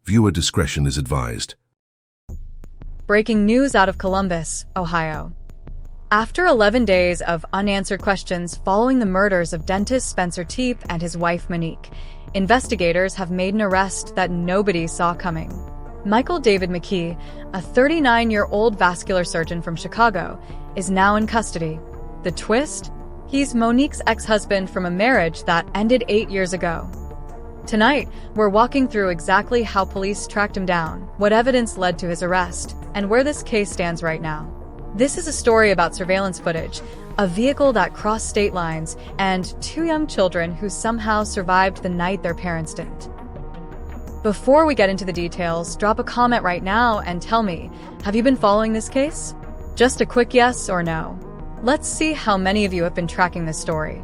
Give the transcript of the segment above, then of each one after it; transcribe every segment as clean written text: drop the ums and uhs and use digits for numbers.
Viewer discretion is advised. Breaking news out of Columbus, Ohio. After 11 days of unanswered questions following the murders of dentist Spencer Tepe and his wife Monique, investigators have made an arrest that nobody saw coming. Michael David McKee, a 39-year-old vascular surgeon from Chicago, is now in custody. The twist? He's Monique's ex-husband from a marriage that ended 8 years ago. Tonight, we're walking through exactly how police tracked him down, what evidence led to his arrest, and where this case stands right now. This is a story about surveillance footage, a vehicle that crossed state lines, and 2 young children who somehow survived the night their parents didn't. Before we get into the details, drop a comment right now and tell me, have you been following this case? Just a quick yes or no. Let's see how many of you have been tracking this story.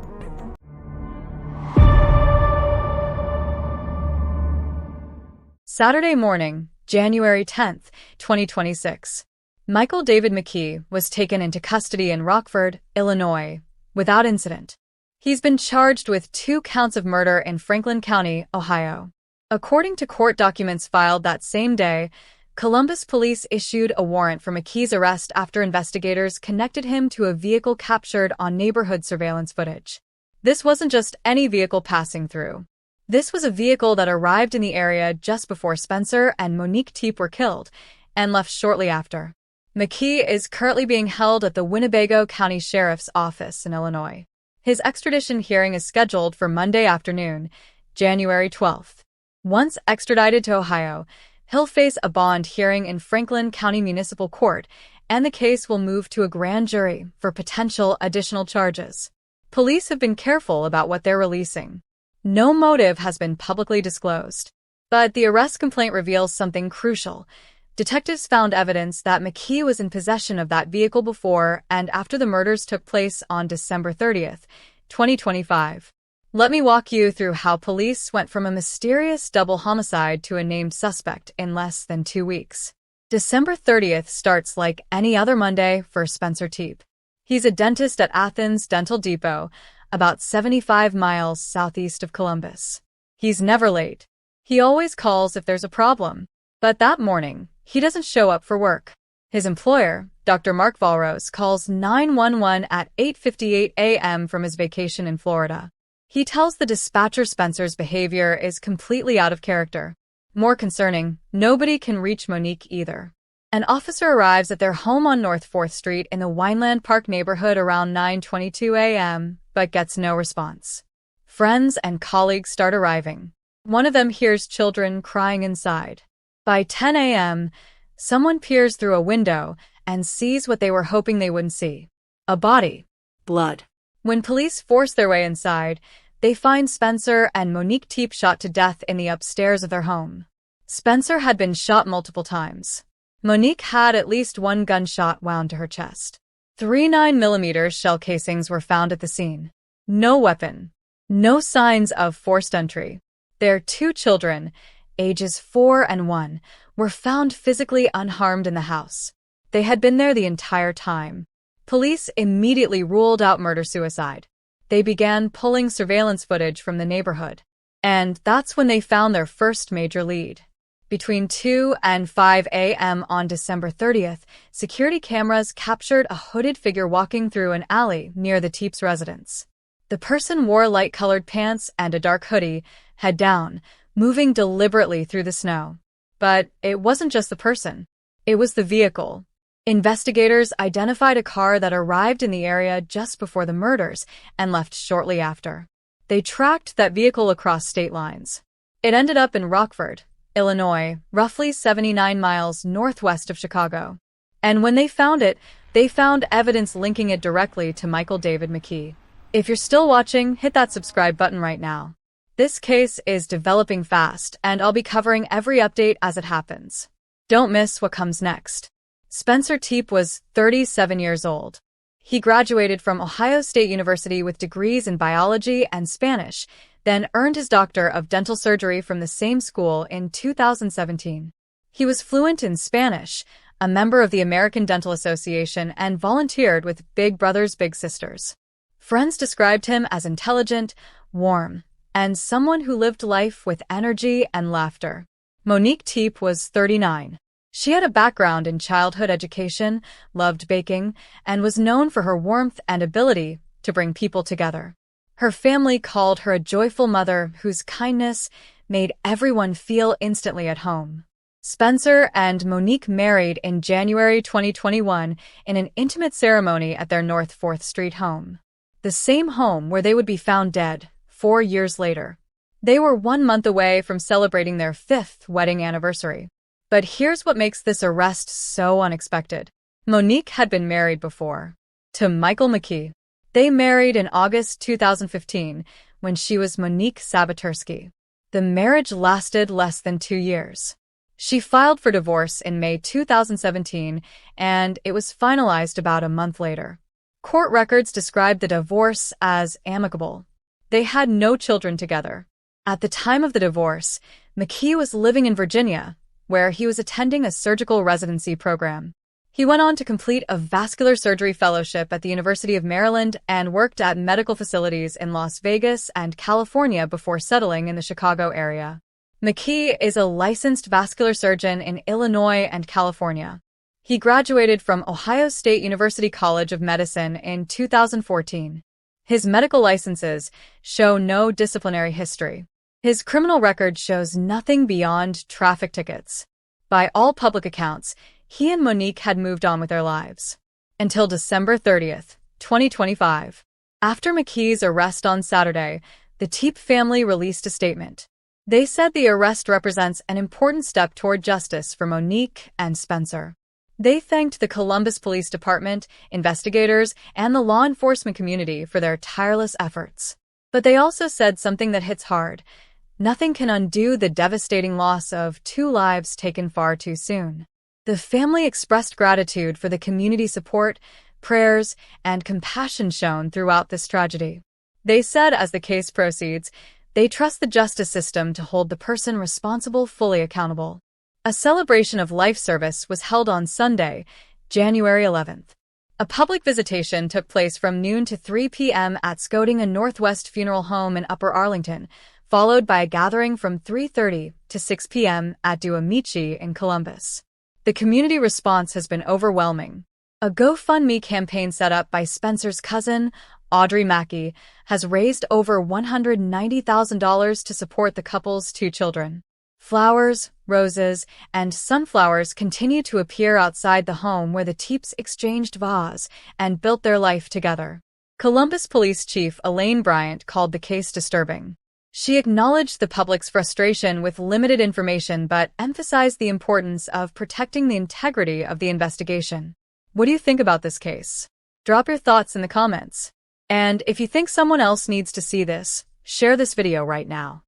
Saturday morning, January 10th, 2026. Michael David McKee was taken into custody in Rockford, Illinois, without incident. He's been charged with 2 counts of murder in Franklin County, Ohio. According to court documents filed that same day, Columbus police issued a warrant for McKee's arrest after investigators connected him to a vehicle captured on neighborhood surveillance footage. This wasn't just any vehicle passing through. This was a vehicle that arrived in the area just before Spencer and Monique Tepe were killed and left shortly after. McKee is currently being held at the Winnebago County Sheriff's Office in Illinois. His extradition hearing is scheduled for Monday afternoon, January 12th. Once extradited to Ohio, he'll face a bond hearing in Franklin County Municipal Court, and the case will move to a grand jury for potential additional charges. Police have been careful about what they're releasing. No motive has been publicly disclosed. But the arrest complaint reveals something crucial. Detectives found evidence that McKee was in possession of that vehicle before and after the murders took place on December 30th, 2025. Let me walk you through how police went from a mysterious double homicide to a named suspect in less than 2 weeks. December 30th starts like any other Monday for Spencer Tepe. He's a dentist at Athens Dental Depot, about 75 miles southeast of Columbus. He's never late. He always calls if there's a problem. But that morning, he doesn't show up for work. His employer, Dr. Mark Vallow, calls 911 at 8:58 a.m. from his vacation in Florida. He tells the dispatcher Spencer's behavior is completely out of character. More concerning, nobody can reach Monique either. An officer arrives at their home on North 4th Street in the Wineland Park neighborhood around 9:22 a.m., but gets no response. Friends and colleagues start arriving. One of them hears children crying inside. By 10 a.m., someone peers through a window and sees what they were hoping they wouldn't see. A body. Blood. When police force their way inside, they find Spencer and Monique Tepe shot to death in the upstairs of their home. Spencer had been shot multiple times. Monique had at least 1 gunshot wound to her chest. 3 9mm shell casings were found at the scene. No weapon. No signs of forced entry. Their 2 children, ages 4 and 1, were found physically unharmed in the house. They had been there the entire time. Police immediately ruled out murder-suicide. They began pulling surveillance footage from the neighborhood. And that's when they found their first major lead. Between 2 and 5 a.m. on December 30th, security cameras captured a hooded figure walking through an alley near the Tepe's residence. The person wore light-colored pants and a dark hoodie, head down, moving deliberately through the snow. But it wasn't just the person. It was the vehicle. Investigators identified a car that arrived in the area just before the murders and left shortly after. They tracked that vehicle across state lines. It ended up in Rockford, Illinois, roughly 79 miles northwest of Chicago. And when they found it, they found evidence linking it directly to Michael David McKee. If you're still watching, hit that subscribe button right now. This case is developing fast, and I'll be covering every update as it happens. Don't miss what comes next. Spencer Tepe was 37 years old. He graduated from Ohio State University with degrees in biology and Spanish, then earned his Doctor of Dental Surgery from the same school in 2017. He was fluent in Spanish, a member of the American Dental Association, and volunteered with Big Brothers Big Sisters. Friends described him as intelligent, warm, and someone who lived life with energy and laughter. Monique Tepe was 39. She had a background in childhood education, loved baking, and was known for her warmth and ability to bring people together. Her family called her a joyful mother whose kindness made everyone feel instantly at home. Spencer and Monique married in January 2021 in an intimate ceremony at their North 4th Street home, the same home where they would be found dead 4 years later. They were 1 month away from celebrating their 5th wedding anniversary. But here's what makes this arrest so unexpected. Monique had been married before, to Michael McKee. They married in August 2015 when she was Monique Sabatersky. The marriage lasted less than 2 years. She filed for divorce in May 2017, and it was finalized about a month later. Court records described the divorce as amicable. They had no children together. At the time of the divorce, McKee was living in Virginia, where he was attending a surgical residency program. He went on to complete a vascular surgery fellowship at the University of Maryland and worked at medical facilities in Las Vegas and California before settling in the Chicago area. McKee is a licensed vascular surgeon in Illinois and California. He graduated from Ohio State University College of Medicine in 2014. His medical licenses show no disciplinary history. His criminal record shows nothing beyond traffic tickets. By all public accounts, he and Monique had moved on with their lives. Until December 30th, 2025. After McKee's arrest on Saturday, the Tepe family released a statement. They said the arrest represents an important step toward justice for Monique and Spencer. They thanked the Columbus Police Department, investigators, and the law enforcement community for their tireless efforts. But they also said something that hits hard. Nothing can undo the devastating loss of 2 lives taken far too soon. The family expressed gratitude for the community support, prayers, and compassion shown throughout this tragedy. They said as the case proceeds, they trust the justice system to hold the person responsible fully accountable. A celebration of life service was held on Sunday, January 11th. A public visitation took place from noon to 3 p.m. at Scotinga Northwest Funeral Home in Upper Arlington, followed by a gathering from 3:30 to 6 p.m. at Duamici in Columbus. The community response has been overwhelming. A GoFundMe campaign set up by Spencer's cousin, Audrey Mackey, has raised over $190,000 to support the couple's 2 children. Flowers, roses, and sunflowers continue to appear outside the home where the Tepes exchanged vows and built their life together. Columbus Police Chief Elaine Bryant called the case disturbing. She acknowledged the public's frustration with limited information but emphasized the importance of protecting the integrity of the investigation. What do you think about this case? Drop your thoughts in the comments. And if you think someone else needs to see this, share this video right now.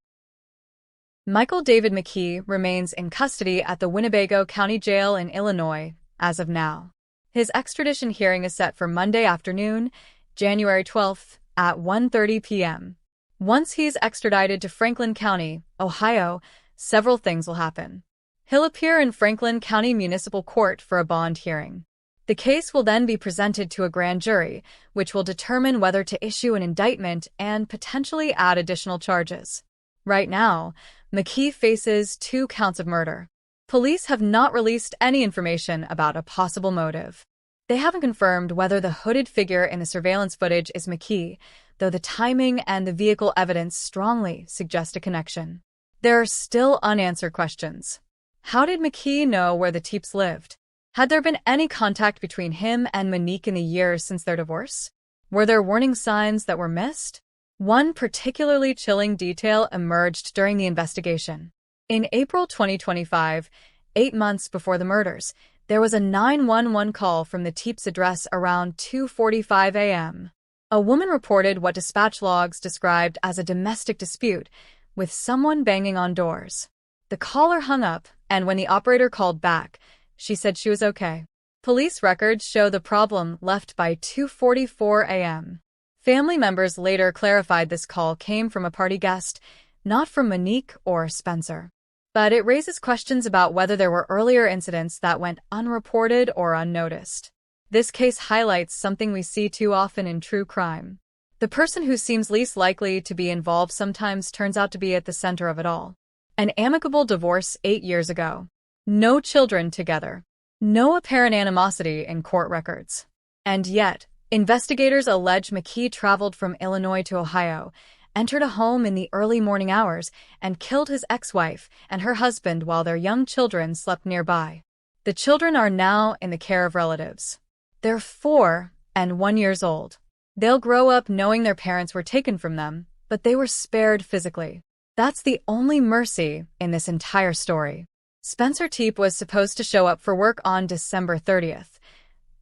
Michael David McKee remains in custody at the Winnebago County Jail in Illinois as of now. His extradition hearing is set for Monday afternoon, January 12th at 1:30 p.m. Once he's extradited to Franklin County, Ohio, several things will happen. He'll appear in Franklin County Municipal Court for a bond hearing. The case will then be presented to a grand jury, which will determine whether to issue an indictment and potentially add additional charges. Right now, McKee faces 2 counts of murder. Police have not released any information about a possible motive. They haven't confirmed whether the hooded figure in the surveillance footage is McKee, though the timing and the vehicle evidence strongly suggest a connection. There are still unanswered questions. How did McKee know where the Tepes lived? Had there been any contact between him and Monique in the years since their divorce? Were there warning signs that were missed? One particularly chilling detail emerged during the investigation. In April 2025, 8 months before the murders, there was a 911 call from the Tepes address around 2:45 a.m. A woman reported what dispatch logs described as a domestic dispute, with someone banging on doors. The caller hung up, and when the operator called back, she said she was okay. Police records show the problem left by 2:44 a.m. Family members later clarified this call came from a party guest, not from Monique or Spencer. But it raises questions about whether there were earlier incidents that went unreported or unnoticed. This case highlights something we see too often in true crime. The person who seems least likely to be involved sometimes turns out to be at the center of it all. An amicable divorce 8 years ago. No children together. No apparent animosity in court records. And yet, investigators allege McKee traveled from Illinois to Ohio, entered a home in the early morning hours, and killed his ex-wife and her husband while their young children slept nearby. The children are now in the care of relatives. They're 4 and 1 years old. They'll grow up knowing their parents were taken from them, but they were spared physically. That's the only mercy in this entire story. Spencer Tepe was supposed to show up for work on December 30th.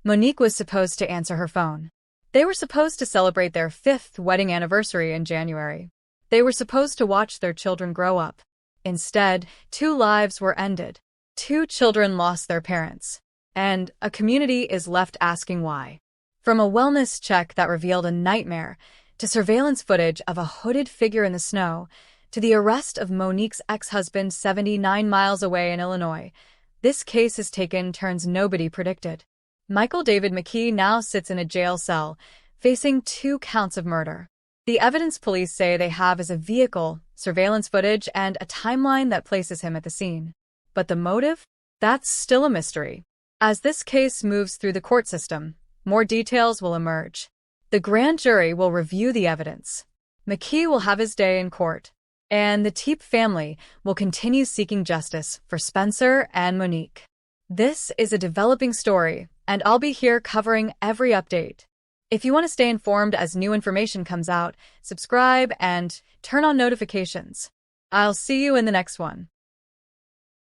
Monique was supposed to answer her phone. They were supposed to celebrate their 5th wedding anniversary in January. They were supposed to watch their children grow up. Instead, 2 lives were ended. 2 children lost their parents. And a community is left asking why. From a wellness check that revealed a nightmare, to surveillance footage of a hooded figure in the snow, to the arrest of Monique's ex-husband 79 miles away in Illinois, this case has taken turns nobody predicted. Michael David McKee now sits in a jail cell, facing 2 counts of murder. The evidence police say they have is a vehicle, surveillance footage, and a timeline that places him at the scene. But the motive? That's still a mystery. As this case moves through the court system, more details will emerge. The grand jury will review the evidence. McKee will have his day in court. And the Tepe family will continue seeking justice for Spencer and Monique. This is a developing story, and I'll be here covering every update. If you want to stay informed as new information comes out, subscribe and turn on notifications. I'll see you in the next one.